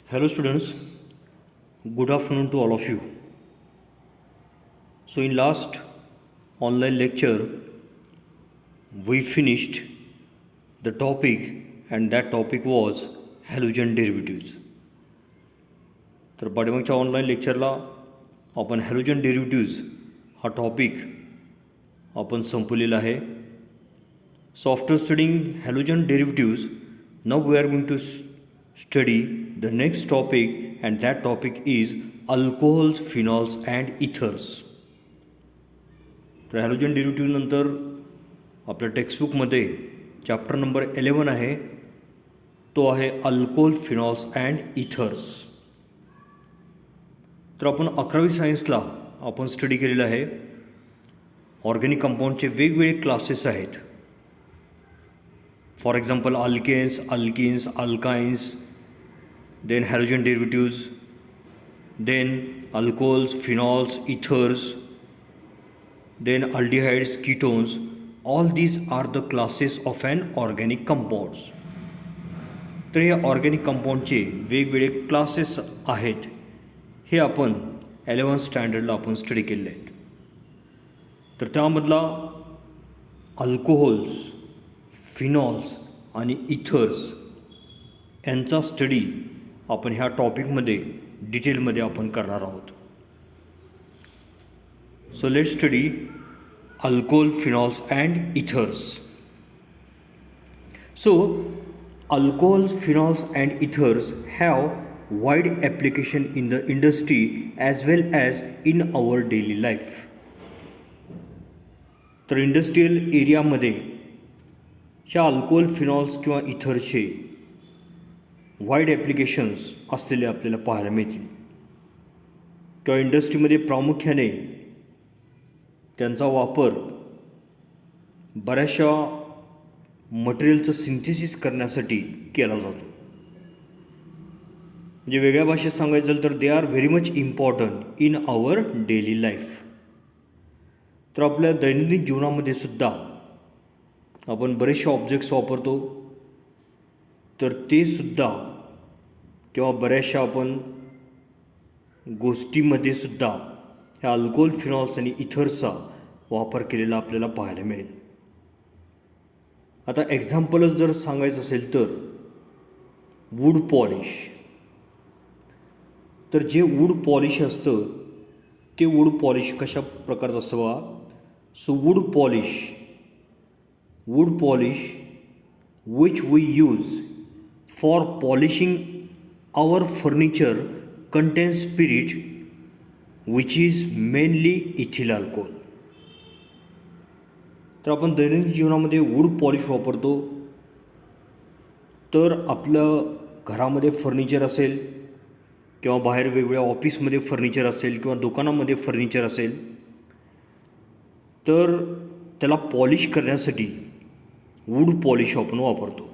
Hello students, good afternoon to all of you. So in last online lecture we finished the topic and that topic was halogen derivatives. तर पाठीमागच्या online लेक्चरला आपण halogen derivatives हा topic आपण संपवलेला आहे. So after studying halogen derivatives now we are going to study the next topic and that topic is alcohols, phenols and ethers. तर halogen derivative नंतर आपल्या टेक्स्टबुकमध्ये चॅप्टर नंबर 11 आहे, तो आहे अल्कोहोल, फिनॉल्स अँड इथर्स. तर आपण 11वी सायन्सला आपण स्टडी केलेलं आहे. ऑर्गॅनिक कंपाऊंडचे वेगवेगळे क्लासेस आहेत. For example alkanes, alkenes, alkynes, then halogen derivatives, then alcohols, phenols, ethers, then aldehydes, ketones. All these are the classes of an organic compounds. तर हे organic कंपाऊंडचे वेगवेगळे क्लासेस आहेत, हे आपण 11th स्टँडर्डला आपण स्टडी केलेले आहेत. तर त्यामधला अल्कोहोल्स, फिनॉल्स आणि इथर्स यांचा स्टडी आपण ह्या टॉपिकमध्ये डिटेलमध्ये आपण करणार आहोत. So let study alcohol, phenols and ethers. So alcohols, phenols and ethers have wide application in the industry as well as in our daily life. तर इंडस्ट्रियल एरियामध्ये ह्या अल्कोहोल, फिनॉल्स किंवा इथर्सचे वाईड ॲप्लिकेशन्स असलेले आपल्याला पाहायला मिळतील. किंवा इंडस्ट्रीमध्ये प्रामुख्याने त्यांचा वापर बऱ्याचशा मटेरियलचं सिंथेसिस करण्यासाठी केला जातो. म्हणजे वेगळ्या भाषेत सांगायचं झालं तर they are very much important in our daily life. तर आपल्या दैनंदिन जीवनामध्ये सुद्धा आपण बरेचसे ऑब्जेक्ट्स वापरतो, तर ते सुद्धा किंवा बऱ्याचशा आपण गोष्टीमध्ये सुद्धा ह्या अल्कोहोल, फिनॉल्स आणि इथर्सचा वापर केलेला आपल्याला पाहायला मिळेल. आता एक्झाम्पलच जर सांगायचं असेल तर वूड पॉलिश. तर जे वूड पॉलिश असतं ते वूड पॉलिश कशा प्रकारचं असतं बा. So wood polish which we use for polishing our furniture contains spirit which is mainly ethyl alcohol. तर आपण दैनंदिन जीवनामध्ये वूड पॉलिश वापरतो. तर आपलं घरामध्ये फर्निचर असेल किंवा बाहेर वेगवेगळ्या ऑफिसमध्ये फर्निचर असेल किंवा दुकानामध्ये फर्निचर असेल, तर त्याला पॉलिश करण्यासाठी वूड पॉलिश आपण वापरतो.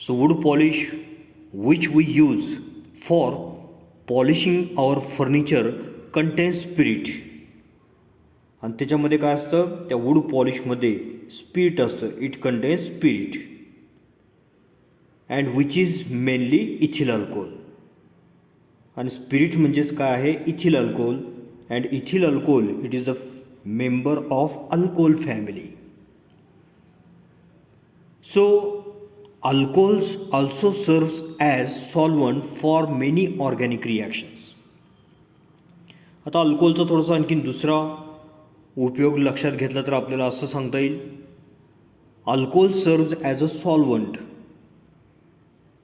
So wood polish which we use for polishing our furniture contains spirit. आणि त्याच्यामध्ये काय असतं, त्या वूड पॉलिशमध्ये स्पिरिट असतं. It contains spirit and which is mainly ethyl alcohol. आणि स्पिरिट म्हणजेच काय आहे, ethyl alcohol. And ethyl alcohol it is the member of alcohol family. So, alcohols also serves as solvent for many organic reactions. आता अल्कोहोलचा थोडासा आणखीन दुसरा उपयोग लक्षात घेतला तर आपल्याला असं सांगता येईल, alcohol serves as a solvent.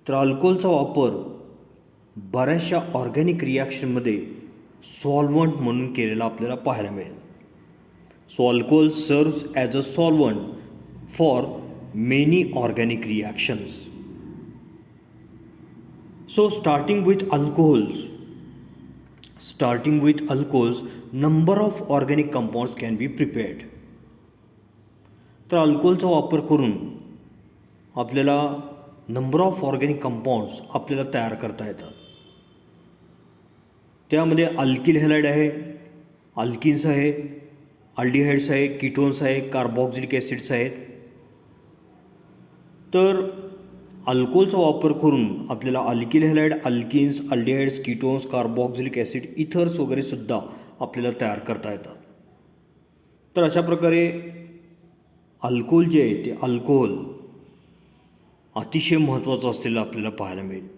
तर अल्कोहोलचा वापर बऱ्याचशा ऑर्गॅनिक रिॲक्शनमध्ये सॉल्वंट म्हणून केलेला आपल्याला पाहायला मिळेल. So alcohol serves as a solvent for many organic reactions. So starting with alcohols, number of organic compounds can be prepared. तर अल्कोहोलचा वापर करून आपल्याला नंबर ऑफ ऑर्गॅनिक कंपाऊंड्स आपल्याला तयार करता येतात. त्यामध्ये अल्किल हॅलाइड आहे, अल्किन्स आहे, अल्डिहाइड्स आहे, कीटोन्स आहे, कार्बॉक्सिलिक ॲसिड्स आहेत. तर अल्कोहोलचा वापर करून आपल्याला alkyl halide, alkenes, aldehydes, ketones, carboxylic acid, ethers वगैरे सुद्धा आपल्याला तयार करता येतात. तर अशा प्रकारे अल्कोहोल जे आहे ते अल्कोहोल अतिशय महत्त्वाचं असलेलं आपल्याला पाहायला मिळेल.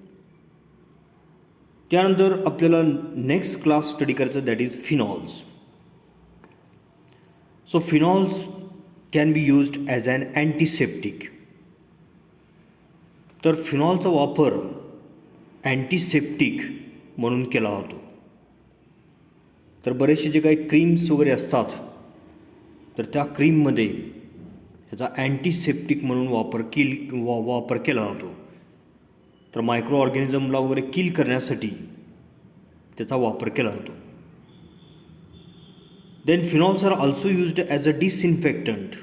त्यानंतर आपल्याला नेक्स्ट क्लास स्टडी करायचं, that is phenols. So phenols can be used as an antiseptic. तर फिनॉलचा वापर अँटीसेप्टिक म्हणून केला जातो. तर बरेचसे जे काही क्रीम्स वगैरे असतात तर त्या क्रीममध्ये ह्याचा अँटीसेप्टिक म्हणून वापर केला जातो. तर मायक्रो ऑर्गॅनिझमला वगैरे किल करण्यासाठी त्याचा वापर केला जातो. Then phenols are also used as a disinfectant.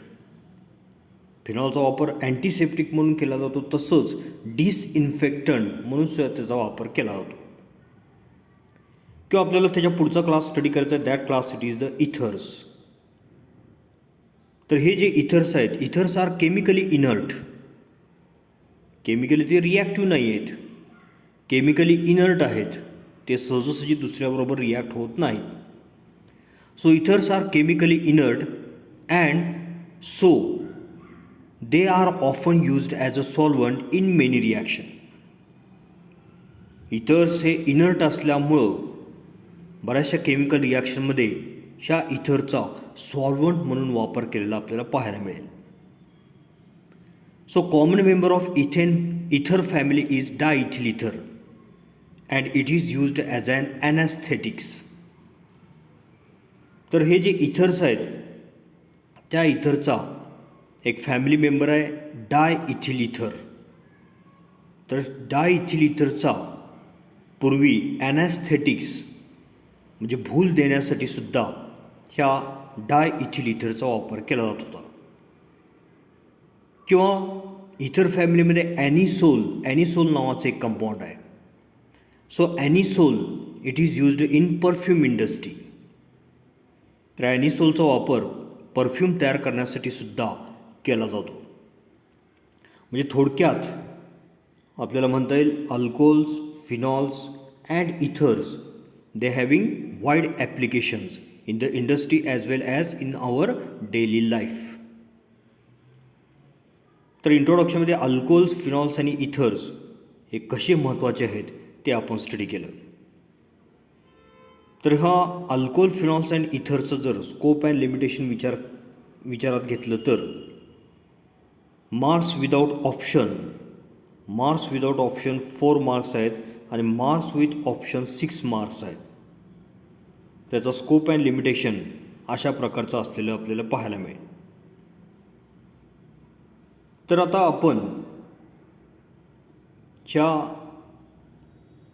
फिनॉलचा वापर अँटीसेप्टिक म्हणून केला जातो, तसंच डिसइन्फेक्टंट म्हणून सुद्धा त्याचा वापर केला जातो. किंवा आपल्याला त्याच्या पुढचा क्लास स्टडी करायचा आहे, that class it is the ethers. तर हे जे इथर्स आहेत, ethers are chemically inert. Chemically ते रिॲक्टिव्ह नाही आहेत, केमिकली इनर्ट आहेत, ते सहजासहजी दुसऱ्याबरोबर रिॲक्ट होत नाहीत. So ethers are chemically inert and so they are often used as a solvent in many reaction. Ethers हे इनर्ट असल्यामुळं बऱ्याचशा केमिकल रिॲक्शनमध्ये ह्या इथरचा सॉल्वंट म्हणून वापर केलेला आपल्याला पाहायला मिळेल. So common member of ether family is diethyl ether and it is used as an anaesthetics. तर हे जे इथर्स आहेत त्या इथरचा एक फॅमिली मेंबर आहे डायइथिल इथर. तर डायइथिल इथरचा पूर्वी ॲनास्थेटिक्स म्हणजे भूल देण्यासाठी सुद्धा ह्या डायइथिल इथरचा वापर केला जात होता. किंवा इथर फॅमिलीमध्ये ॲनिसोल नावाचं एक कंपाऊंड आहे. So anisole it is used in perfume industry. तर ॲनिसोलचा वापर परफ्यूम तयार करण्यासाठी सुद्धा केला जातो. म्हणजे थोडक्यात आपल्याला म्हणता येईल alcohols, phenols and ethers they having wide applications in the industry as well as in our daily life. तर इंट्रोडक्शनमध्ये अल्कोहोल्स, फिनॉल्स आणि इथर्स हे कसे महत्त्वाचे आहेत ते आपण स्टडी केलं. तर हा अल्कोहोल, फिनॉल्स अँड इथर्सचं जर स्कोप अँड लिमिटेशन विचारात घेतलं तर मार्क्स विदाउट ऑप्शन 4 मार्क्स आहेत आणि मार्क्स विथ ऑप्शन 6 मार्क्स आहेत. त्याचा स्कोप अँड लिमिटेशन अशा प्रकारचं असलेलं आपल्याला पाहायला मिळेल. तर आता आपण ह्या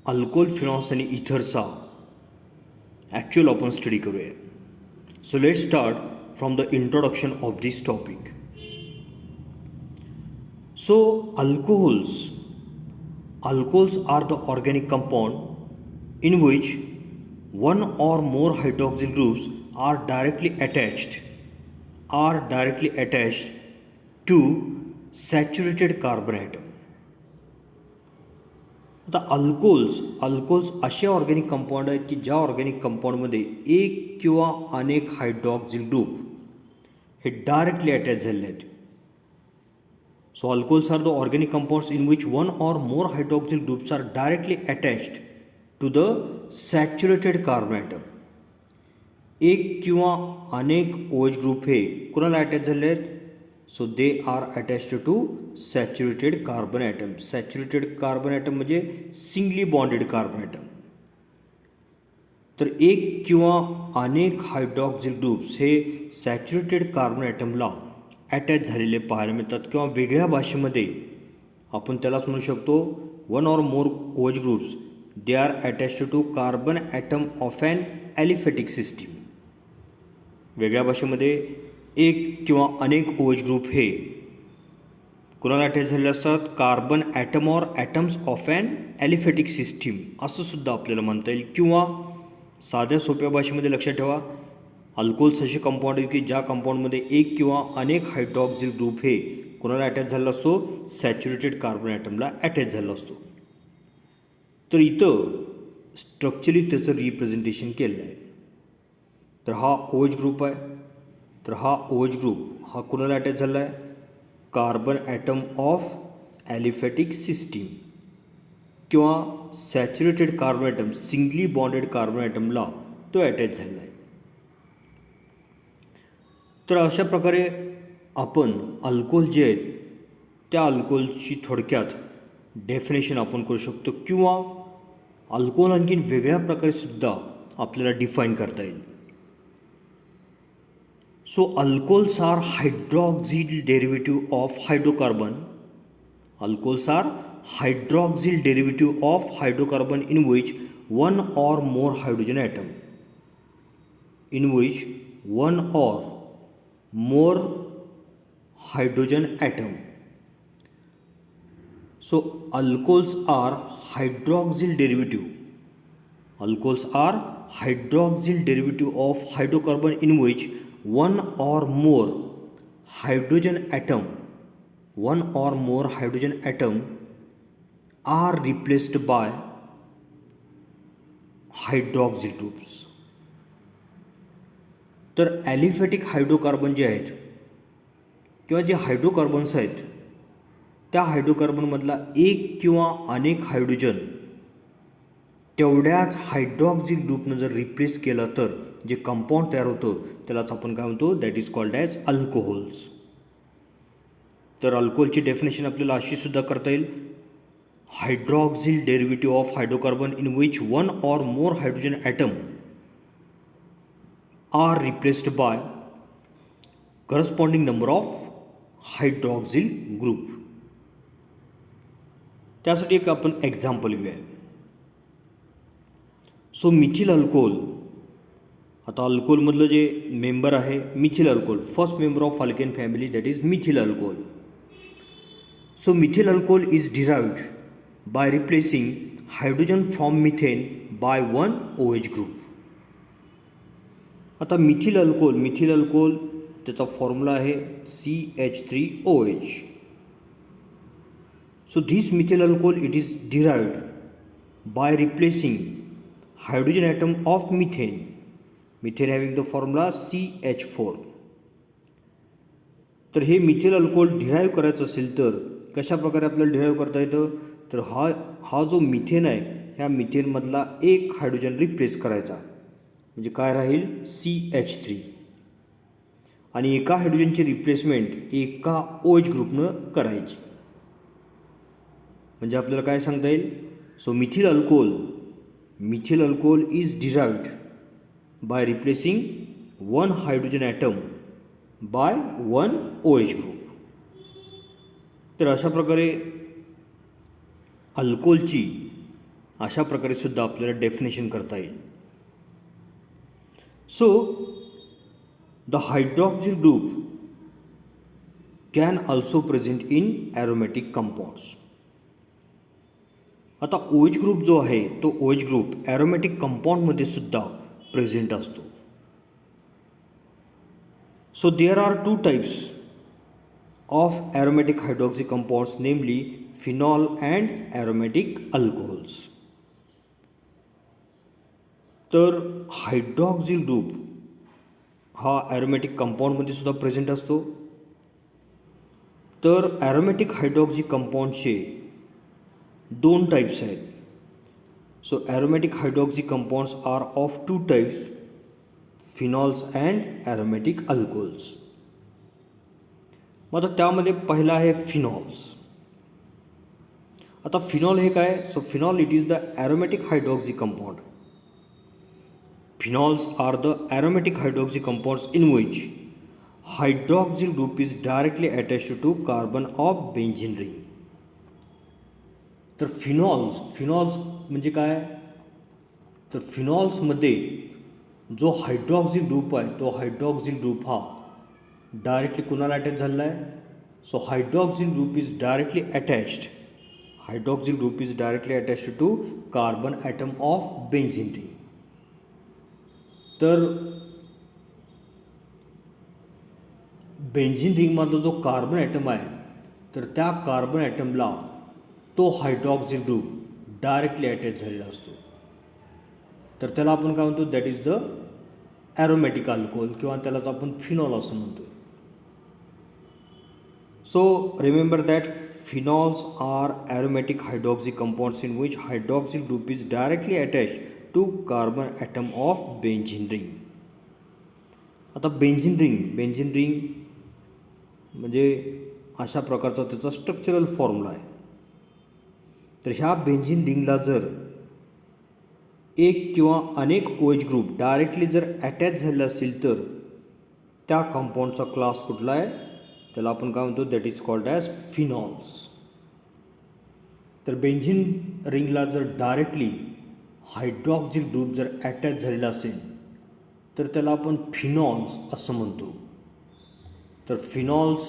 अल्कोहोल, फिनॉल्स आणि इथरचा ॲक्च्युअल आपण स्टडी करूया. So let start from the introduction of this topic. So alcohols are the organic compound in which one or more hydroxyl groups are directly attached to saturated carbon atom. आता alcohols असे organic compound आहेत की ज्या organic कंपाऊंडमध्ये एक किंवा अनेक hydroxyl group हे directly attach झालेले आहेत. So alcohols are the organic compounds in which one or more hydroxyl groups are directly attached to the saturated carbon atom. एक किंवा अनेक OH ग्रुप हे कोणाला अटॅच झाले आहेत? So they are attached to saturated carbon atom. Saturated carbon atom म्हणजे singly bonded carbon atom. तर एक किंवा अनेक हायड्रॉक्सिल ग्रुप्स हे सॅच्युरेटेड कार्बन ॲटमला अटॅच झालेले पाहायला मिळतात. किंवा वेगळ्या भाषेमध्ये आपण त्यालाच म्हणू शकतो one or more OH groups they are attached to carbon atom of an aliphatic system. वेगळ्या भाषेमध्ये एक किंवा अनेक OH ग्रुप हे कोणाला अटॅच झालेले असतात? Carbon atom or atoms of an aliphatic system असं सुद्धा आपल्याला म्हणता येईल. किंवा साध्या सोप्या भाषेमध्ये लक्षात ठेवा, अल्कोहोल्स असे कंपाऊंड आहेत की ज्या कंपाऊंडमध्ये एक किंवा अनेक हायड्रॉक्सिल ग्रुप हे कोणाला अटॅच झाला असतो? सॅच्युरेटेड कार्बन ॲटमला अटॅच झाला असतो. तर इथं स्ट्रक्चरली त्याचं रिप्रेझेंटेशन केलं आहे. तर हा OH ग्रुप आहे. तर हा OH ग्रुप हा कोणाला अटॅच झाला आहे? Carbon atom of aliphatic system किंवा saturated carbon atom, singly bonded carbon ॲटमला तो अटॅच झाला आहे. तर अशा प्रकारे आपण अल्कोहोल जे आहेत त्या अल्कोहोलची थोडक्यात डेफिनेशन आपण करू शकतो किंवा अल्कोहोल आणखीन वेगळ्या प्रकारे सुद्धा आपल्याला डिफाईन करता येईल. So alcohols are hydroxyl derivative of hydrocarbon. Alcohols are hydroxyl derivative of hydrocarbon in which one or more hydrogen atom. In which one or more hydrogen atom. So alcohols are hydroxyl derivative. Alcohols are hydroxyl derivative of hydrocarbon in which one or more hydrogen atom are replaced by hydroxyl groups. तर aliphatic hydrocarbon जे आहेत किंवा जे hydrocarbons आहेत त्या हायड्रोकार्बनमधला एक किंवा अनेक हायड्रोजन तेवढ्याच हायड्रॉक्सिल ग्रुपनं जर रिप्लेस केलं तर जे कंपाऊंड तयार होतं त्यालाच आपण काय म्हणतो? That is called as alcohols. तर अल्कोहोलची डेफिनेशन आपल्याला अशी सुद्धा करता येईल. Hydroxyl derivative of hydrocarbon in which one or more hydrogen atom are replaced by corresponding number of hydroxyl group. त्यासाठी एक आपण एक्झाम्पल घेऊया. So methyl alcohol. आता अल्कोहोलमधलं जे मेंबर आहे methyl alcohol, first member of alkane family, that is methyl alcohol. So methyl alcohol is derived by replacing hydrogen from methane by one OH group. आता methyl alcohol त्याचा formula आहे CH3OH. So this methyl alcohol it is derived by replacing hydrogen atom of methane having the formula CH4. तर हे methyl alcohol derive करायचं असेल तर कशा प्रकारे आपल्याला डिराईव्ह करता येतं? तर हा जो मिथेन आहे ह्या मिथेनमधला एक हायड्रोजन रिप्लेस करायचा म्हणजे काय राहील? CH3. आणि एका हायड्रोजनची रिप्लेसमेंट एका OH ग्रुपनं करायची. म्हणजे आपल्याला काय सांगता येईल? So methyl alcohol is derived by replacing one hydrogen atom by one OH group. तर अशा प्रकारे अल्कोहोलची अशा प्रकारे सुद्धा आपल्याला डेफिनेशन करता येईल. So the hydroxyl group can also present in aromatic compounds. आता OH ग्रुप जो आहे तो OH ग्रुप ॲरोमॅटिक कंपाऊंडमध्ये सुद्धा प्रेझेंट असतो. So there are two types of aromatic hydroxy compounds, namely phenol and aromatic alcohols. तर हायड्रॉक्सिल ग्रुप हा aromatic कंपाऊंडमध्ये सुद्धा प्रेझेंट असतो. तर ॲरोमॅटिक हायड्रॉक्सी कंपाऊंडचे दोन टाइप्स आहेत. So aromatic hydroxy compounds are of two types, phenols and aromatic alcohols. मग आता त्यामध्ये पहिला आहे फिनॉल्स. आता फिनॉल हे काय? So phenol it is the aromatic hydroxy compound. Phenols are the aromatic hydroxy compounds in which hydroxyl group is directly attached to carbon of benzene ring. तर phenols म्हणजे काय? तर फिनॉल्समध्ये जो हायड्रॉक्सिल ग्रुप आहे तो हायड्रॉक्सिल ग्रुप हा directly कुणाला अटॅच झालेला आहे? So hydroxyl group is directly attached to carbon atom of benzene ring. तर बेंझिन रिंगमधला जो कार्बन ॲटम आहे तर त्या कार्बन ॲटमला तो हायड्रॉक्सिल ग्रुप डायरेक्टली अटॅच झालेला असतो. तर त्याला आपण काय म्हणतो, that is the aromatic alcohol किंवा त्यालाच आपण फिनॉल असं म्हणतो. So remember that phenols are aromatic hydroxy compounds in which hydroxyl group is directly attach to carbon atom of benzene ring. आता बेंझिन रिंग म्हणजे अशा प्रकारचा त्याचा स्ट्रक्चरल फॉर्म्युला आहे. तर ह्या बेंझिन रिंगला जर एक किंवा अनेक OH ग्रुप डायरेक्टली जर अटॅच झाले असेल तर त्या कंपाऊंडचा क्लास कुठला आहे, त्याला आपण काय म्हणतो, that is called as phenols. तर बेंझिन रिंगला जर डायरेक्टली हायड्रॉक्सिल ग्रुप जर अटॅच झालेला असेल तर त्याला आपण फिनॉल्स असं म्हणतो. तर फिनॉल्स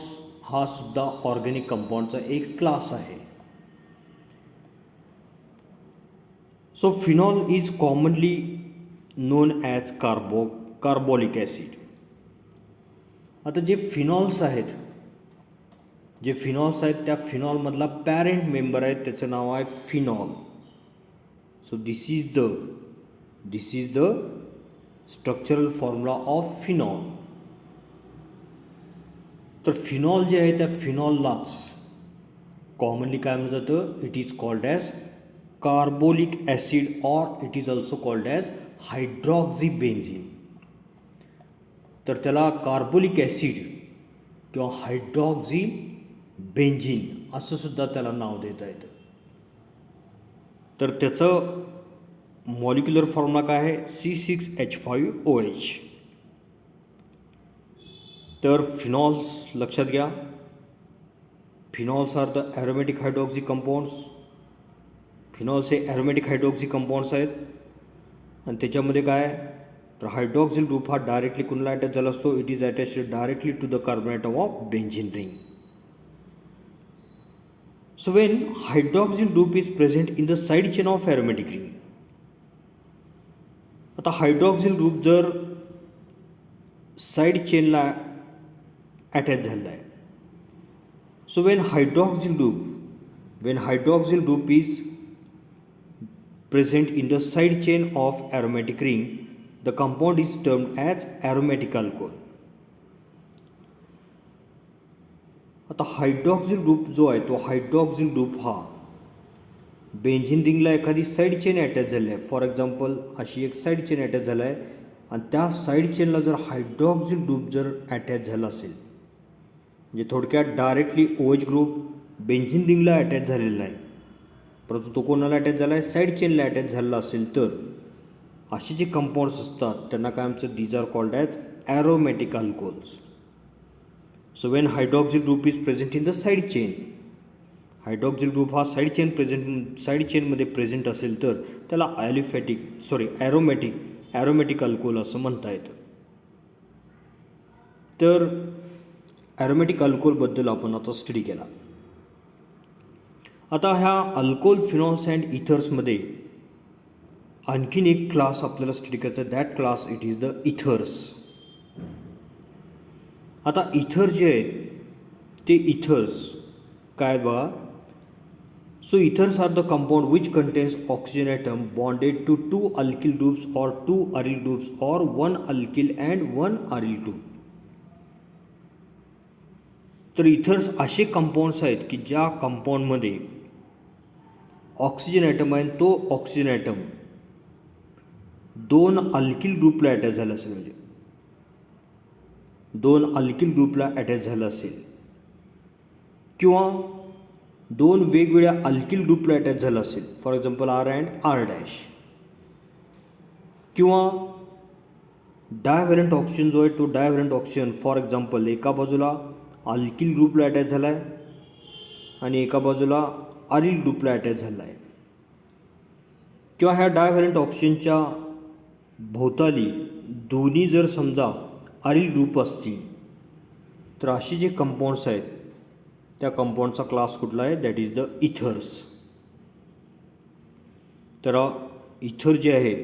हा सुद्धा ऑर्गॅनिक कंपाऊंडचा एक क्लास आहे. So phenol is commonly non as carbolic acid. आता जे फिनॉल्स आहेत त्या फिनॉलमधला पॅरेंट मेंबर आहे, त्याचं नाव आहे phenol. So this is the structural formula of phenol. तर फिनॉल जे आहे त्या फिनॉललाच कॉमनली काय म्हटलं जातं, it is called as carbolic acid or it is also called as hydroxybenzene. तर त्याला कार्बोलिक ॲसिड किंवा हायड्रॉक्झिबेन्झीन असं सुद्धा त्याला नाव देता येतं. तर त्याचं मॉलिक्युलर फॉर्म्युला काय आहे, C6H5OH. तर फिनॉल्स लक्षात घ्या, phenols are the aromatic hydroxy compounds. Phenols हे ॲरोमॅटिक हायड्रॉक्सी कंपाऊंड्स आहेत आणि त्याच्यामध्ये काय आहे, तर हायड्रॉक्सिल ग्रुप हा डायरेक्टली कुणाला अटॅच झाला असतो, it is attached directly to the carbon atom of benzene ring. So when hydroxyl group is present in the side chain of aromatic ring. आता हायड्रॉक्सिल ग्रुप जर साईड चेनला attach झालेला आहे. So when hydroxyl group is present in the side chain of aromatic ring, the compound is termed as aromatic alcohol. आता hydroxyl group जो आहे तो hydroxyl group हा बेंझिन रिंगला एखादी साईड चेन अटॅच झाली आहे. फॉर एक्झाम्पल अशी एक साईड चेन अटॅच झाला आहे आणि त्या साईड चेनला जर हायड्रॉक्सिल ग्रुप जर अटॅच झाला असेल, म्हणजे थोडक्यात डायरेक्टली OH ग्रुप बेंझिन रिंगला अटॅच झालेला नाही, परंतु तो कोणाला अटॅच झाला आहे, साईड चेनला अटॅच झालेला असेल, तर असे जे कंपाऊंड्स असतात त्यांना काय आमचं, these are called as aromatic alcohols. So when hydroxyl group is present in the side chain, hydroxyl group हा साईड चेनमध्ये प्रेझेंट असेल तर त्याला ॲरोमॅटिक अल्कोहोल असं म्हणता येतं. तर ॲरोमॅटिक अल्कोहोलबद्दल आपण आता स्टडी केला. आता ह्या अल्कोहोल, फिनॉल्स अँड इथर्समध्ये आणखीन एक क्लास आपल्याला स्टडी करायचा आहे. That class it is the ethers. आता इथर जे आहेत ते इथर्स काय बघा. So ethers are the compound which contains oxygen atom bonded to 2 alkyl groups or 2 aryl groups or 1 alkyl and 1 aryl group. तर इथर्स असे कंपाऊंड्स आहेत की ज्या कंपाऊंडमध्ये ऑक्सिजन ॲटम आहे, तो ऑक्सिजन ॲटम 2 अल्किल ग्रुपला अटॅच झाला असेल, म्हणजे 2 अल्किल ग्रुपला अटॅच झाला असेल, किंवा 2 वेगवेगळ्या अल्किल ग्रुपला अटॅच झाला असेल, for example R and R', किंवा डायव्हॅलंट ऑक्सिजन जो आहे तो डायव्हॅलंट ऑक्सिजन फॉर एक्झाम्पल एका बाजूला अल्किल ग्रुपला अटॅच झाला आहे आणि एका बाजूला अरिल ग्रुपला अटॅच झाला आहे, किंवा ह्या डायव्हॅलंट ऑक्सिजनच्या भोवताली दोन्ही जर समजा अरिल ग्रुप असतील, तर असे जे कंपाऊंड्स आहेत त्या कंपाऊंडचा क्लास कुठला आहे, दॅट इज द इथर्स. तर इथर जे आहे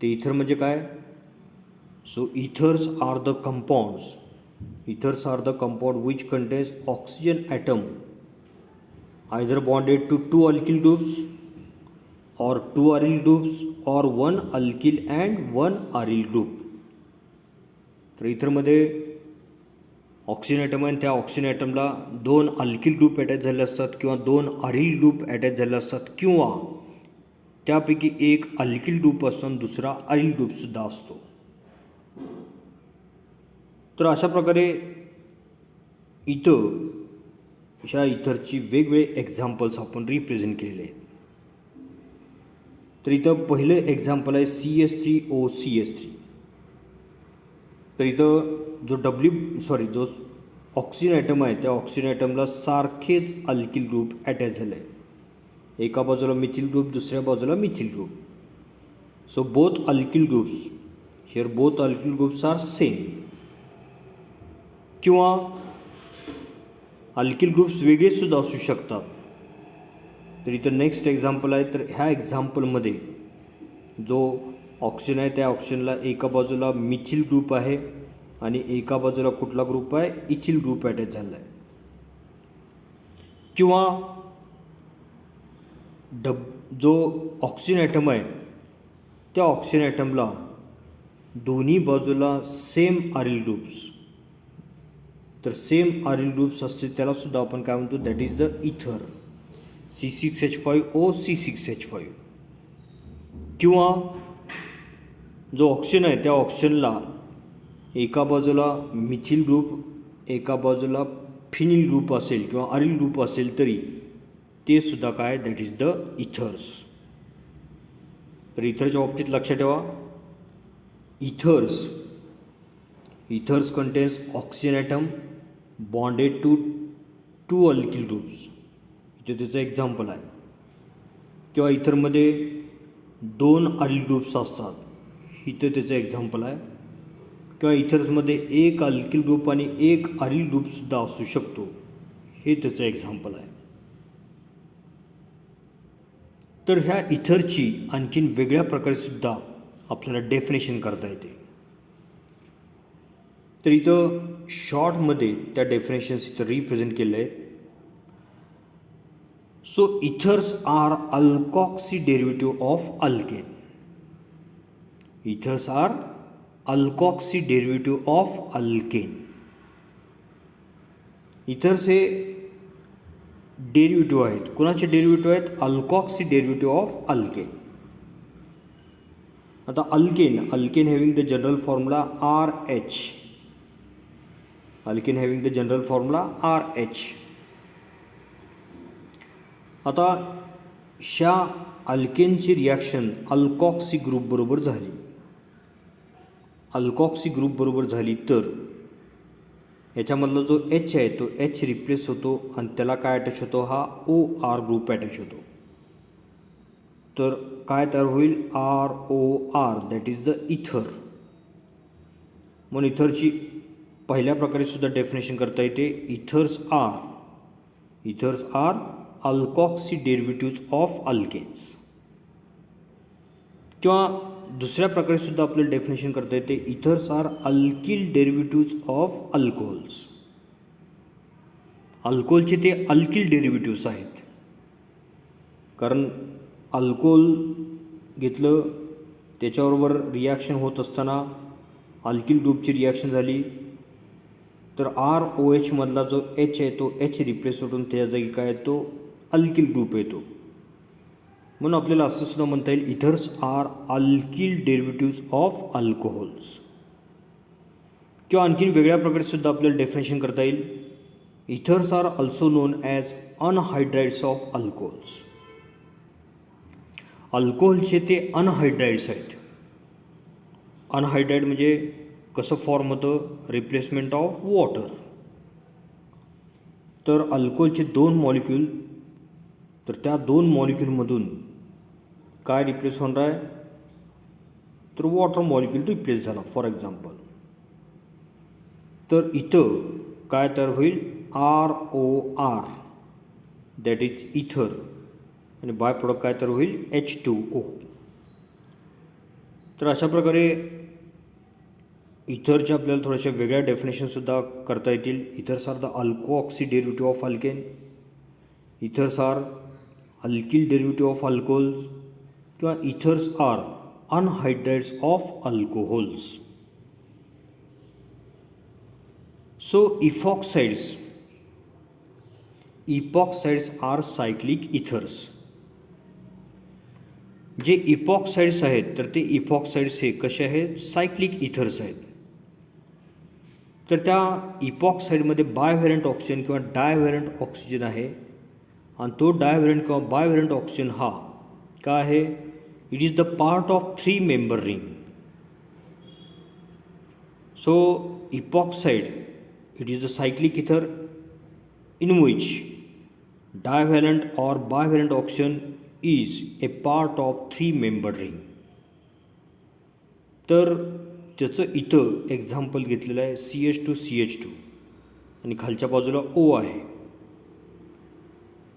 ते इथर म्हणजे काय. So ethers are the compounds Ethers are the compound which contains oxygen atom either bonded to two alkyl groups or two aryl groups or one alkyl and one aryl group. तर इथरमध्ये oxygen atom आहे आणि त्या oxygen ॲटमला दोन alkyl group attach झाले असतात किंवा दोन aryl group attach झाले असतात किंवा त्यापैकी एक अल्किल ग्रुप असतो आणि दुसरा अरिल ग्रुपसुद्धा असतो. तर अशा प्रकारे इथं ह्या इथरची वेगवेगळे एक्झाम्पल्स आपण रिप्रेझेंट केलेले आहेत. तर इथं पहिलं एक्झाम्पल आहे CH3OCH3. तर इथं जो ऑक्सिजन ॲटम आहे त्या ऑक्सिजन ॲटमला सारखेच अल्किल ग्रुप अटॅच झाले आहे. एका बाजूला मिथिल ग्रुप, दुसऱ्या बाजूला methyl group. So both alkyl groups here, both alkyl groups are same. किंवा अल्किल ग्रुप्स वेगळेसुद्धा असू शकतात. तर इथं नेक्स्ट एक्झाम्पल आहे. तर ह्या एक्झाम्पलमध्ये जो ऑक्सिजन आहे त्या ऑक्सिजनला एका बाजूला मिथिल ग्रुप आहे आणि एका बाजूला कुठला ग्रुप आहे, इथिल ग्रुप अटॅच झाला आहे. किंवा जो ऑक्सिजन ॲटम आहे त्या ऑक्सिजन ॲटमला दोन्ही बाजूला सेम आरिल ग्रुप्स, तर सेम आरिल ग्रुप्स असते त्यालासुद्धा आपण काय म्हणतो, दॅट इज द इथर, C6H5O C6H5. किंवा जो ऑक्सिजन आहे त्या ऑक्सिजनला एका बाजूला मिथिल ग्रुप, एका बाजूला फिनिल ग्रुप असेल किंवा अरिल ग्रुप असेल तरी ते सुद्धा काय, दॅट इज द इथर्स. तर इथरच्या बाबतीत लक्षात ठेवा, ethers contains oxygen atom bonded to two alkyl groups. इथे त्याचं एक्झाम्पल आहे. किंवा इथरमध्ये दोन अरिल ग्रुप्स असतात, इथं त्याचं एक्झाम्पल आहे. किंवा इथर्समध्ये एक अल्किल ग्रुप आणि एक अरिल ग्रुपसुद्धा असू शकतो, हे त्याचं एक्झाम्पल आहे. तर ह्या इथरची आणखीन वेगळ्या प्रकारेसुद्धा आपल्याला डेफिनेशन करता येते. तर इथं शॉर्टमध्ये त्या डेफिनेशन्स इथं रिप्रेझेंट केले आहेत. So ethers are alkoxy derivative of alkane. Ethers are alkoxy derivative of alkane. Ethers हे डेरिव्हेटिव्ह आहेत. कोणाचे डेरिव्हेटिव्ह आहेत? Alkoxy derivative of alkane. आता alkane having the general formula RH. Alkane having the general formula RH. आता ह्या अल्केनची reaction अल्कॉक्सी ग्रुपबरोबर झाली. अल्कॉक्सी ग्रुपबरोबर झाली तर याच्यामधला जो H आहे तो H रिप्लेस होतो आणि त्याला काय अटॅच होतो, हा OR ग्रुप अटॅच होतो. तर काय तयार होईल, ROR, दॅट इज द इथर. म्हणून इथरची पहिल्या प्रकारे सुद्धा डेफिनेशन करता येते. Ethers are alkoxy derivatives of alkanes. किंवा दुसऱ्या प्रकारे सुद्धा आपल्याला डेफिनेशन करता येते. Ethers are alkyl derivatives of alcohols. अल्कोहोलचे ते अल्किल डेरिव्हेटिव्ह्ज आहेत. कारण अल्कोहोल घेतलं त्याच्याबरोबर रिॲक्शन होत असताना अल्किल ग्रुपची रिॲक्शन झाली तर ROH मधला जो H आहे तो H रिप्लेस होऊन त्या जागी काय येतो, अल्किल ग्रुप येतो. म्हणून आपल्याला असं सुद्धा म्हणता येईल, ethers are alkyl derivatives of alcohols. किंवा आणखीन वेगळ्या प्रकारे सुद्धा आपल्याला डेफिनेशन करता येईल. Ethers are also known as anhydrides of alcohols. अल्कोहोलचे ते अनहायड्राइड्स आहेत. अनहायड्राइड म्हणजे कसं फॉर्म होतं, रिप्लेसमेंट ऑफ वॉटर. तर अल्कोहोलचे दोन मॉलिक्यूल, तर त्या दोन मॉलिक्यूलमधून काय रिप्लेस होणार आहे, तर वॉटर मॉलिक्यूल रिप्लेस झाला फॉर एक्झाम्पल. तर इथं काय तयार होईल, ROR, दॅट इज इथर, आणि बाय प्रोडक्ट काय तयार होईल, H2O. तर अशा प्रकारे इथं काय तयार होईल, ROR, दॅट इज इथर, आणि बाय प्रोडक्ट काय तयार होईल, H2O. तर अशा प्रकारे इथं काय तयार होईल, ROR, दॅट इज इथर, आणि बाय प्रोडक्ट काय तयार होईल, H2O. तर अशा प्रकारे इथं काय तयार होईल, ROR, दॅट इज इथर, आणि बाय प्रोडक्ट काय तयार होईल, H2O. तर अशा प्रकारे इथरच्या आपल्याला थोड्याशा वेगळ्या डेफिनेशनसुद्धा करता येतील. Ethers are the alkoxy derivative of alkane. Ethers are alkyl derivative of alcohols किंवा ethers are anhydrides of alcohols. So epoxides are cyclic ethers. जे इपॉक्साइड्स आहेत तर ते इपॉक्साइड्स हे कसे आहेत, सायक्लिक इथर्स आहेत. तर त्या इपॉक्साइडमध्ये बायव्हॅलंट ऑक्सिजन किंवा डायव्हॅलंट ऑक्सिजन आहे आणि तो डायव्हॅलंट किंवा बायव्हॅलंट ऑक्सिजन हा काय आहे, it is the part of 3 member ring. So epoxide it is the cyclic इथर in which divalent or bivalent oxygen is a part of 3 membered ring. तर त्याचं इथं एक्झाम्पल घेतलेलं आहे CH2CH2 आणि खालच्या बाजूला O आहे.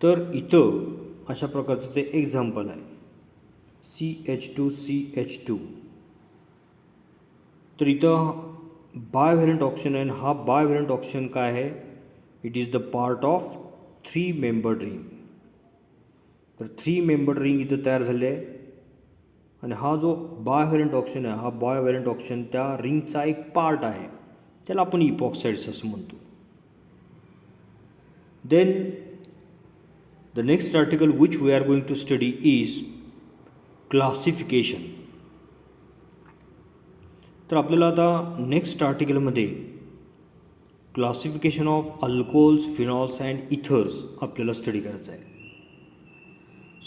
तर इथं अशा प्रकारचं ते एक्झाम्पल आहे CH2CH2. तर इथं बायव्हॅलंट ऑक्सिजन आहे. हा बायव्हॅलंट ऑक्सिजन काय आहे, it is the part of 3 membered ring. तर 3 मेंबर्ड रिंग इथं तयार झाले आहे आणि हा जो बायव्हॅलंट ऑक्सिजन आहे, हा बायव्हॅलंट ऑक्सिजन त्या रिंगचा एक पार्ट आहे, त्याला आपण इपॉक्साइड्स असं म्हणतो. Then the next article which we are going to study is classification. तर आपल्याला आता नेक्स्ट आर्टिकलमध्ये classification of alcohols, phenols and ethers आपल्याला स्टडी करायचं आहे.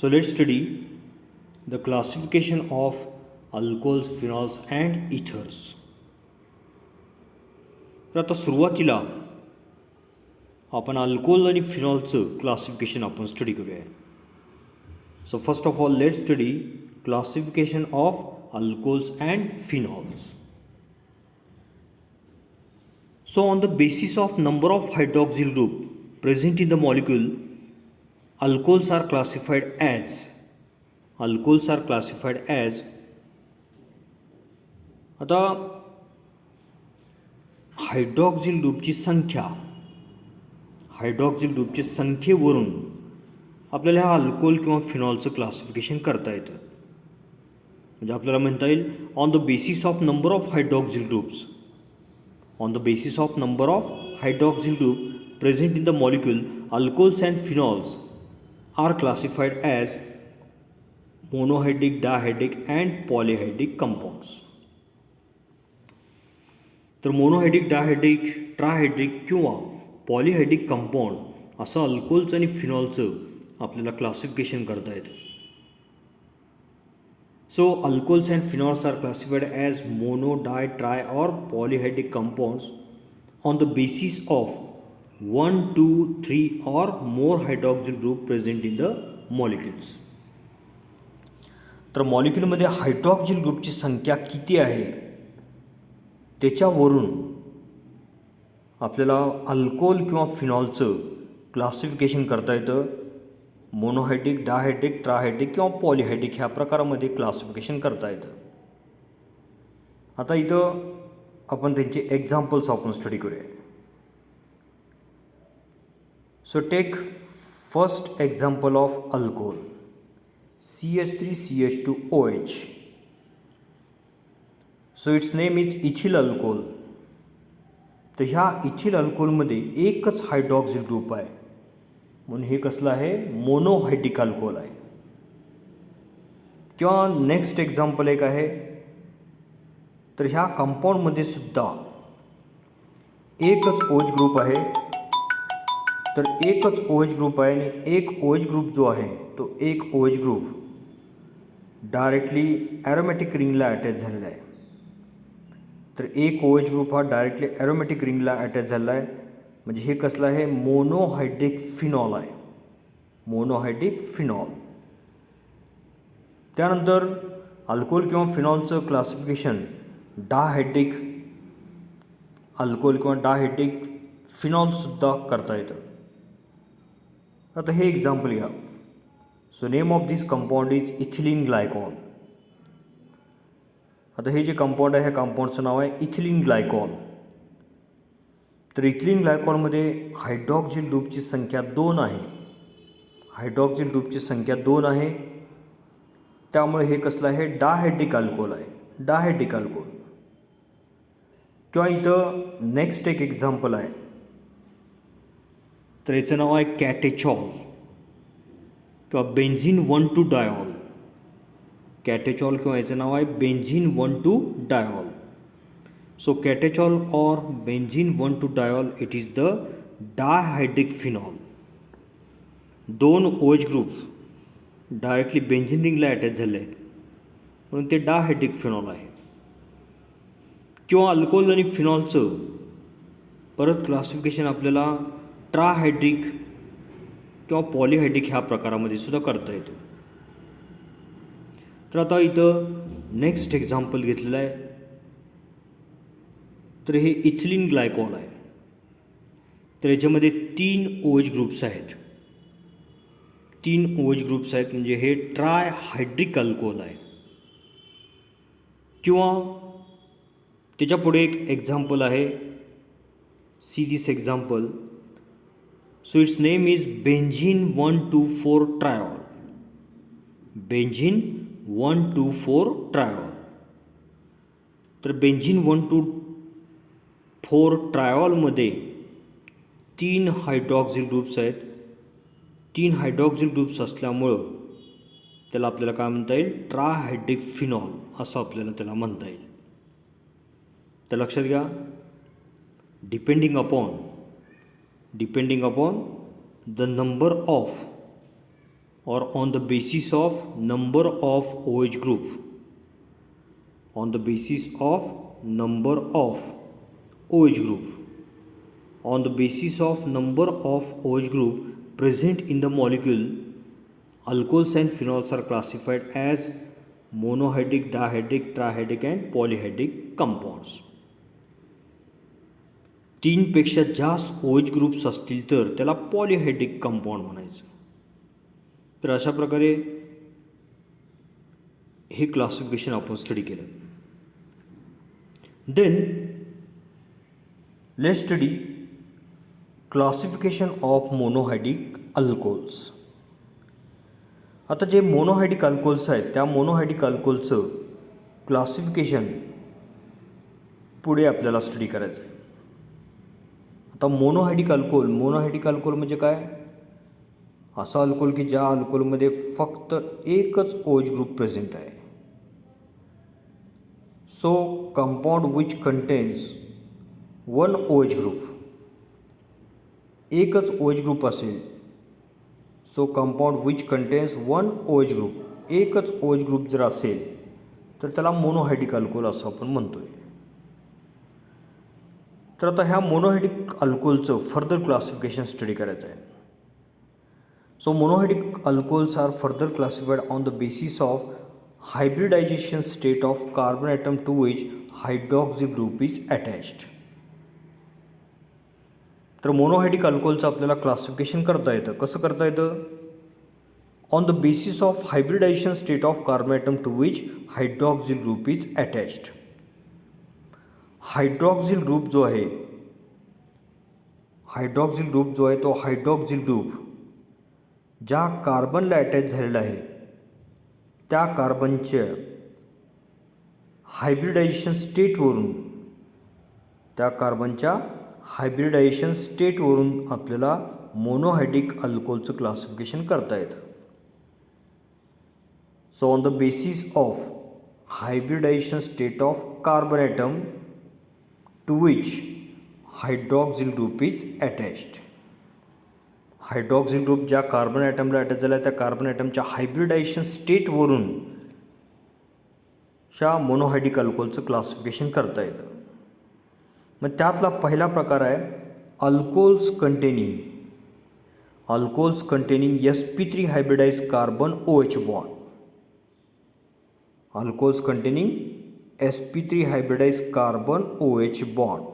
So let study the classification of alcohols, phenols and ethers. तर आता सुरुवातीला आपण अल्कोहोल आणि फिनॉलचं क्लासिफिकेशन आपण स्टडी करूया. So first of all let study classification of alcohols and phenols. So on the basis of number of hydroxyl group present in the molecule, alcohols are classified as आता hydroxyl ग्रुपची संख्येवरून आपल्याला हा alcohol किंवा फिनॉलचं classification करता येतं. म्हणजे आपल्याला म्हणता येईल on the basis of number of hydroxyl groups. On the basis of number of hydroxyl group present in the molecule, alcohols and phenols are classified as monohydric, dihydric and polyhydric compounds. तर monohydric, डायहायड्रिक, ट्रायहायड्रिक किंवा पॉलिहायड्रिक compound असं alcohols आणि फिनॉलचं आपल्याला classification करता येतं. So alcohols and phenols are classified as mono, di, tri or polyhydric compounds on the basis of 1, 2, 3 or more hydroxyl group present in the molecules. तर मॉलिक्यूलमध्ये hydroxyl ग्रुपची संख्या किती आहे त्याच्यावरून आपल्याला अल्कोहोल किंवा फिनॉलचं क्लासिफिकेशन करता येतं. मोनोहायड्रिक, डायहायड्रिक, ट्रायहायड्रिक किंवा पॉलिहायड्रिक ह्या प्रकारामध्ये क्लासिफिकेशन करता येतं. आता इथं आपण त्यांचे एक्झाम्पल्स आपण स्टडी करूया. So take first example of alcohol CH3CH2OH. So its name is ethyl alcohol. तर ह्या इथिल अल्कोहोलमध्ये एकच हायड्रॉक्सिल ग्रुप आहे म्हणून हे कसलं आहे, मोनोहायड्रिक अल्कोहोल आहे. किंवा नेक्स्ट एक्झाम्पल एक आहे, तर ह्या कंपाऊंडमध्ये सुद्धा एकच OH ग्रुप आहे. तर एकच OH ग्रुप आहे आणि एक OH ग्रुप जो आहे तो एक OH ग्रुप डायरेक्टली ॲरोमॅटिक रिंगला अटॅच झालेला आहे. तर एक OH ग्रुप हा डायरेक्टली ॲरोमॅटिक रिंगला अटॅच झालेला आहे म्हणजे हे कसलं आहे, मोनोहायड्रिक फिनॉल आहे, मोनोहायड्रिक फिनॉल. त्यानंतर अल्कोहोल किंवा फिनॉलचं क्लासिफिकेशन डायहायड्रिक अल्कोहोल किंवा डायहायड्रिक फिनॉलसुद्धा करता येतं. आता हे एक्झाम्पल घ्या. So name of this compound is ethylene glycol. आता हे जे कंपाऊंड आहे ह्या कंपाऊंडचं नाव आहे इथिलीन ग्लायकॉल. तर इथिलीन ग्लायकॉलमध्ये हायड्रॉक्सिल ग्रुपची संख्या 2 आहे. हायड्रॉक्सिल ग्रुपची संख्या 2 आहे, त्यामुळे हे कसलं आहे, डायहायड्रिक अल्कोहोल आहे. डायहायड्रिक अल्कोहोल. किंवा इथं नेक्स्ट एक एक्झाम्पल आहे, तर याचं नाव आहे कॅटेचॉल किंवा बेन्झीन 1,2-डायॉल. कॅटेचॉल किंवा याचं नाव आहे benzene 1,2-डायॉल. So catechol or benzene 1,2-diol, it is the dihydric phenol. 2 OH group directly benzene रिंगला अटॅच झाले आहेत म्हणून ते डायहायड्रिक फिनॉल आहे. किंवा अल्कोहोल आणि फिनॉलचं परत क्लासिफिकेशन आपल्याला ट्राहायड्रिक किंवा पॉलिहायड्रिक ह्या प्रकारामध्ये सुद्धा करता येतो. तर आता इथं नेक्स्ट एक्झाम्पल घेतलेलं आहे, तर हे इथिलीन ग्लायकॉल आहे. तर याच्यामध्ये 3 OH ग्रुप्स आहेत. 3 OH ग्रुप्स आहेत म्हणजे हे ट्रायहायड्रिक अल्कोहोल आहे. किंवा त्याच्यापुढे एक एक्झाम्पल आहे, see this example. So its name is benzene 1,2,4-ट्रायॉल. बेन्झीन 1,2,4-ट्रायॉल. तर बेन्झीन 1,2,4-ट्रायॉलमध्ये 3 हायड्रॉक्सिल ग्रुप्स आहेत. 3 हायड्रॉक्सिल ग्रुप्स असल्यामुळं त्याला आपल्याला काय म्हणता येईल, ट्राहायड्रिक फिनॉल असं आपल्याला त्याला म्हणता येईल. तर लक्षात घ्या, depending upon the number of or on the basis of number of OH group, on the basis of number of OH group, on the basis of number of OH group present in the molecule, alcohols and phenols are classified as monohydric, dihydric, trihydric and polyhydric compounds. 3 पेक्षा जास्त OH groups असतील तर त्याला पॉलिहायड्रिक compound म्हणायचं. तर अशा प्रकारे हे क्लासिफिकेशन आपण स्टडी केलं. Then let's study classification of monohydric alcohols. आता जे मोनोहायड्रिक अल्कोहोल्स आहेत त्या मोनोहायड्रिक अल्कोहोलचं क्लासिफिकेशन पुढे आपल्याला स्टडी करायचं आहे. आता मोनोहायड्रिक अल्कोहोल म्हणजे काय, असा अल्कोहोल की ज्या अल्कोहोलमध्ये फक्त एकच OH ग्रुप प्रेझेंट आहे. So compound which contains 1 OH group, एकच OH ग्रुप असेल. So compound which contains 1 OH group, एकच OH ग्रुप जर असेल तर त्याला मोनोहायड्रिक अल्कोहोल असं आपण म्हणतोय. तर आता ह्या मोनोहायड्रिक अल्कोहोलचं फर्दर क्लासिफिकेशन स्टडी करायचं आहे. So monohydric alcohols are further classified on the basis of hybridization state of carbon atom to which hydroxyl group is attached. तर मोनोहायड्रिक अल्कोहोलचं आपल्याला क्लासिफिकेशन करता येतं. कसं करता येतं, on the basis of hybridization state of carbon atom to which hydroxyl group is attached. Hydroxyl group जो आहे तो हायड्रॉक्सिल ग्रुप ज्या कार्बनला अटॅच झालेला आहे त्या कार्बनच्या हायब्रिडायझेशन स्टेटवरून आपल्याला मोनोहायड्रिक अल्कोहोलचं क्लासिफिकेशन करता येतं. So on the basis of hybridization state of carbon atom to which hydroxyl group is attached. Hydroxyl group ज्या कार्बन ॲटमला अटॅच झाला आहे त्या कार्बन ॲटमच्या हायब्रिडायझेशन स्टेटवरून ह्या मोनोहायड्रिक अल्कोहोलचं क्लासिफिकेशन करता येतं. मग त्यातला पहिला प्रकार आहे alcohols containing sp3 hybridise carbon OH bond. Alcohols containing sp3 hybridise carbon OH bond.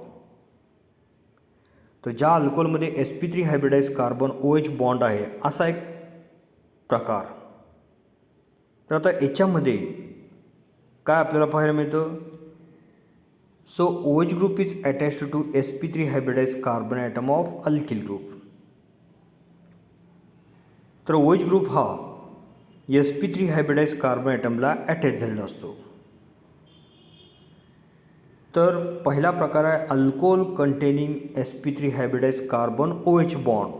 तर ज्या अल्कोहोलमध्ये sp3 hybridise carbon OH bond आहे असा एक प्रकार. तर आता याच्यामध्ये काय आपल्याला पाहायला मिळतं? So OH group is attached to sp3 hybridise carbon atom of alkyl group. तर OH ग्रुप हा sp3 हायब्रिडाइज कार्बन ॲटमला अटॅच झालेला असतो. तर पहिला प्रकार आहे alcohol containing sp3 hybridise carbon OH bond.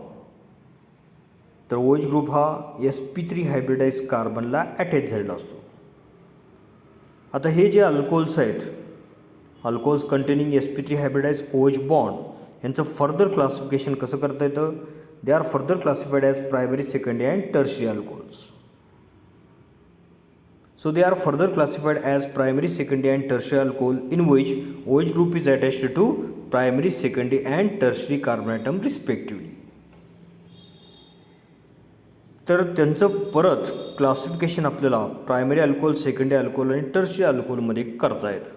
तर OH ग्रुप हा sp3 हायब्रिडाइज कार्बनला अटॅच झालेला असतो. आता हे जे अल्कोहोल्स आहेत, alcohols containing sp3 hybridise OH bond यांचं फर्दर क्लासिफिकेशन कसं करता येतं? They are further classified as primary, secondary and tertiary alcohols. So they are further classified as primary, secondary and tertiary alcohol in which OH group is attached to primary, secondary and tertiary carbon atom respectively. तर त्यांचं परत classification आपल्याला primary alcohol, secondary alcohol आणि tertiary अल्कोहोलमध्ये करता येतं.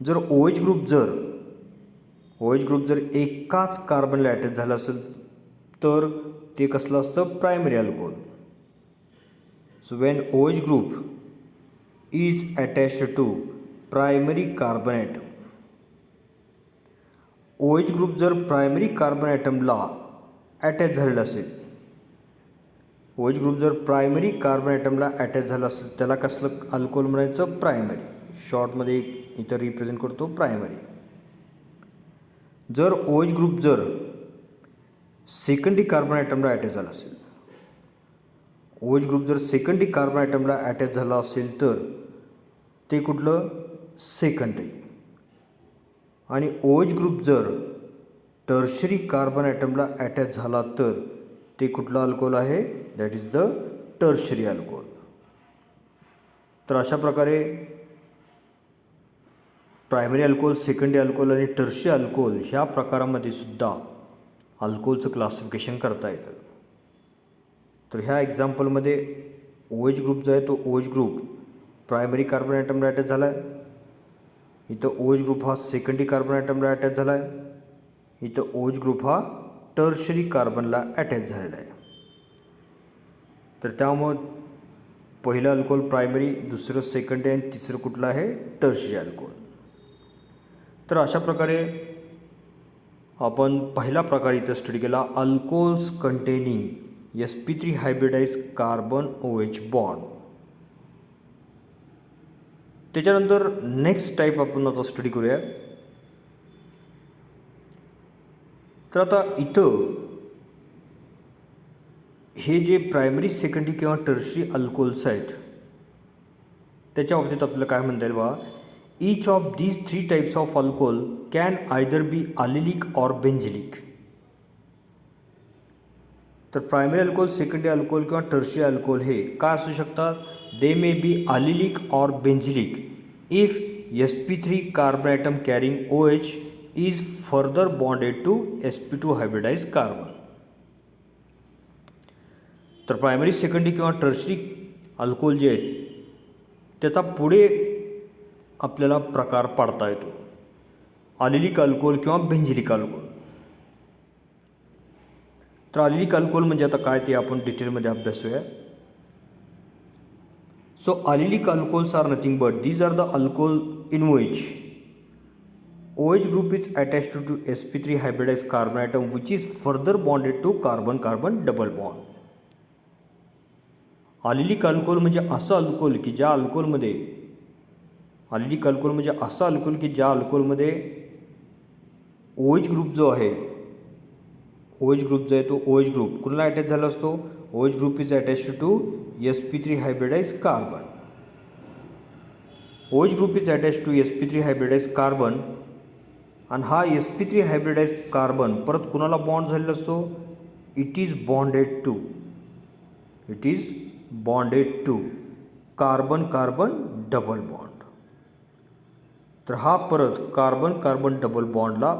जर OH group जर एकाच कार्बनला अटॅच झाला असेल तर ते कसलं असतं? Primary alcohol. So when OH group is attached to primary carbon atom, OH group जर प्रायमरी कार्बन ॲटमला अटॅच झालेला असेल, OH ग्रुप जर प्रायमरी कार्बन ॲटमला अटॅच झाला असेल त्याला कसलं अल्कोहोल म्हणायचं? प्रायमरी. शॉर्टमध्ये इथं रिप्रेझेंट करतो प्रायमरी. जर OH ग्रुप जर सेकंडरी कार्बन ॲटमला अटॅच झाला असेल, OH ग्रुप जर सेकंडरी कार्बन ॲटमला अटॅच झाला असेल तर ते कुठलं? सेकंडरी. आणि OH ग्रुप जर टर्शरी कार्बन ॲटमला अटॅच झाला तर ते कुठलं अल्कोहोल आहे? That is the tertiary alcohol. तर अशा प्रकारे प्रायमरी अल्कोहोल, सेकंडरी अल्कोहोल आणि टर्शरी अल्कोहोल ह्या प्रकारामध्ये सुद्धा अल्कोहोलचं क्लासिफिकेशन करता येतं. तर ह्या एक्झाम्पलमध्ये OH ग्रुप जो आहे तो OH ग्रुप प्रायमरी कार्बन ॲटमला अटॅच झाला आहे. इथं OH ग्रुप हा सेकंडरी कार्बन ॲटमला अटॅच झाला आहे. इथं OH ग्रुप हा टर्शरी कार्बनला अटॅच झालेला आहे. तर त्यामुळे पहिलं अल्कोहोल प्रायमरी, दुसरं सेकंडरी आणि तिसरं कुठलं आहे? Tertiary alcohol. तर अशा प्रकारे आपण पहिला प्रकार इथं स्टडी केला, alcohols containing sp3 hybridise carbon OH bond. त्याच्यानंतर नेक्स्ट टाईप आपण आता स्टडी करूया. तर आता इथं हे जे प्रायमरी, सेकंडरी किंवा टर्शरी अल्कोहोल्स आहेत त्याच्या बाबतीत आपल्याला काय म्हणता येईल? बा, each of these 3 types of alcohol can either be allylic or benzylic. तर प्रायमरी अल्कोहोल, सेकंडरी अल्कोहोल किंवा टर्शरी अल्कोहोल हे काय असू शकतात? They may be allylic or benzylic if sp3 carbon atom carrying OH is further bonded to sp2 hybridise carbon. तर primary, secondary किंवा tertiary alcohol जे आहेत त्याचा पुढे आपल्याला प्रकार पाडता येतो, अलिलिक अल्कोहोल किंवा बेंझिलिक अल्कोहोल. तर अलिलिक अल्कोहोल म्हणजे आता काय ते आपण डिटेलमध्ये अभ्यासूया. So allylic alcohols are nothing but these are the alcohol in which OH group is attached to sp3 hybridise carbon atom which is further bonded to carbon carbon double bond. Allylic alcohol म्हणजे असं alcohol की ज्या अल्कोहोलमध्ये अलिलिक alcohol म्हणजे असं alcohol की ज्या अल्कोहोलमध्ये OH group जो आहे, OH ग्रुप जो आहे तो OH ग्रुप कुणाला अटॅच झाला असतो? OH group is attached to sp3 hybridise carbon. OH group is attached to sp3 hybridise carbon आणि हा sp3 हायब्रिडाइज कार्बन परत कुणाला बॉन्ड झालेला असतो? It is bonded to carbon carbon double bond. तर हा परत कार्बन कार्बन डबल बॉन्डला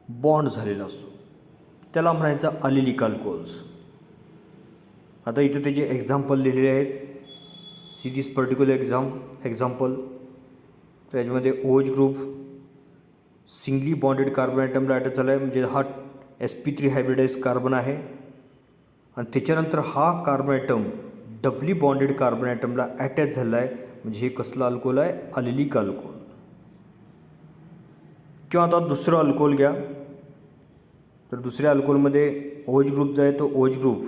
बॉन्ड झालेला असतो, त्याला म्हणायचं अलिलिक अल्कोहोल्स. आता इथे त्याचे एक्झाम्पल लिहिलेले आहेत. See this particular example. तर याच्यामध्ये OH group singly bonded carbon ॲटमला अटॅच झाला आहे, म्हणजे हा sp3 हायब्रिडाइज कार्बन आहे. आणि त्याच्यानंतर हा carbon atom doubly bonded carbon ॲटमला अटॅच झाला आहे, म्हणजे हे कसलं अल्कोहोल आहे, अल्लिक अल्कोहोल. किंवा आता दुसरं अल्कोहोल घ्या, तर दुसऱ्या अल्कोहोलमध्ये OH ग्रुप जो आहे तो OH ग्रुप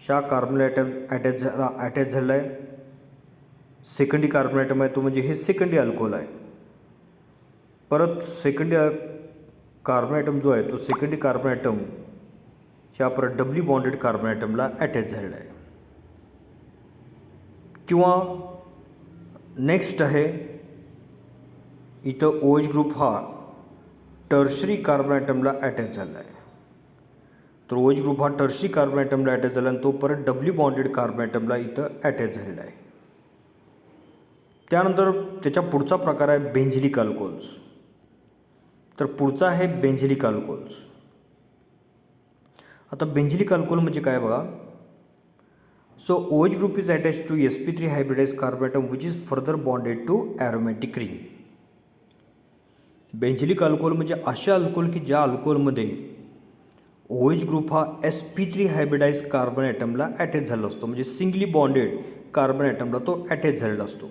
ह्या कार्बन अटॅच झाला आहे. सेकंडरी कार्बन ॲटम आहे तो म्हणजे हे सेकंडरी अल्कोहोल आहे. परत सेकंडरी कार्बन ॲटम जो आहे तो सेकंडरी कार्बन ॲटम ह्या परत डबली बॉन्डेड कार्बन ॲटमला अटॅच झालेला आहे. किंवा नेक्स्ट आहे इथं OH ग्रुप हा टर्शरी कार्बन ॲटमला अटॅच झाला आहे. तर OH ग्रुप हा टर्शरी कार्बन ॲटमला अटॅच झाला आणि तो परत डबली बॉन्डेड कार्बन ॲटमला इथं अटॅच झालेला आहे. त्यानंतर त्याच्या पुढचा प्रकार आहे बेंझिलिक अल्कोहोल्स. तर पुढचा आहे बेंझिलिक अल्कोहोल्स. आता बेंझिलिक अल्कोहोल म्हणजे काय बघा. So OH group is attach to sp3 hybridise carbon atom which is further bonded to aromatic ring. Benzylic alcohol म्हणजे असे अल्कोहोल की ज्या अल्कोहोलमध्ये OH ग्रुप हा sp3 हायब्रिडाइज कार्बन ॲटमला अटॅच झाला असतो, म्हणजे सिंगली बॉन्डेड कार्बन ॲटमला तो अटॅच झालेला असतो.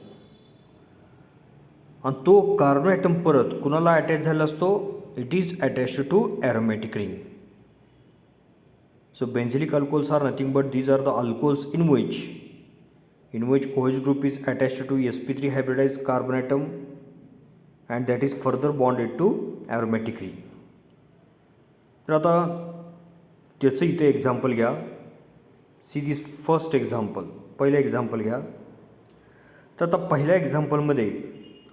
आणि तो कार्बन ॲटम परत कुणाला अटॅच झाला असतो, it is attached to aromatic ring. So benzylic alcohols are nothing but these are the alcohols in which OH group is attached to sp3 hybridized carbon atom and that is further bonded to aromatic ring. तर आता त्याचं इथे example घ्या. See this first example, पहिलं example घ्या. तर आता पहिल्या एक्झाम्पलमध्ये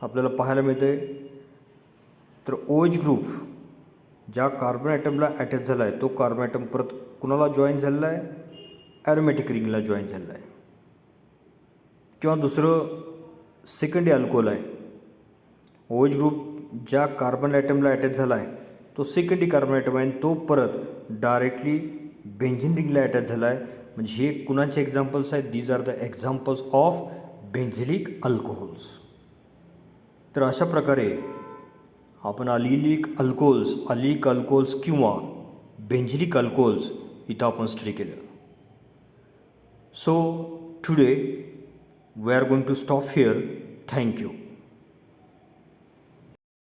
आपल्याला पाहायला मिळते तर OH ग्रुप ज्या कार्बन ॲटमला अटॅच झाला आहे तो कार्बन ॲटम परत कुणाला जॉईन झालेला आहे, ॲरोमॅटिक रिंगला जॉईन झालेला आहे. किंवा दुसरं सेकंडरी अल्कोहोल आहे. OH ग्रुप ज्या कार्बन ॲटमला अटॅच झाला आहे तो सेकंडरी कार्बन ॲटम आहे आणि तो परत डायरेक्टली बेंझिन रिंगला अटॅच झाला आहे. म्हणजे हे कुणाचे एक्झाम्पल्स आहेत, these are the examples of benzylic alcohols. तर अशा प्रकारे आपण अल्लिक अल्कोहोल्स किंवा बेंझिलिक अल्कोहोल्स इथं आपण स्टडी केलं. So today we are going to stop here. Thank you.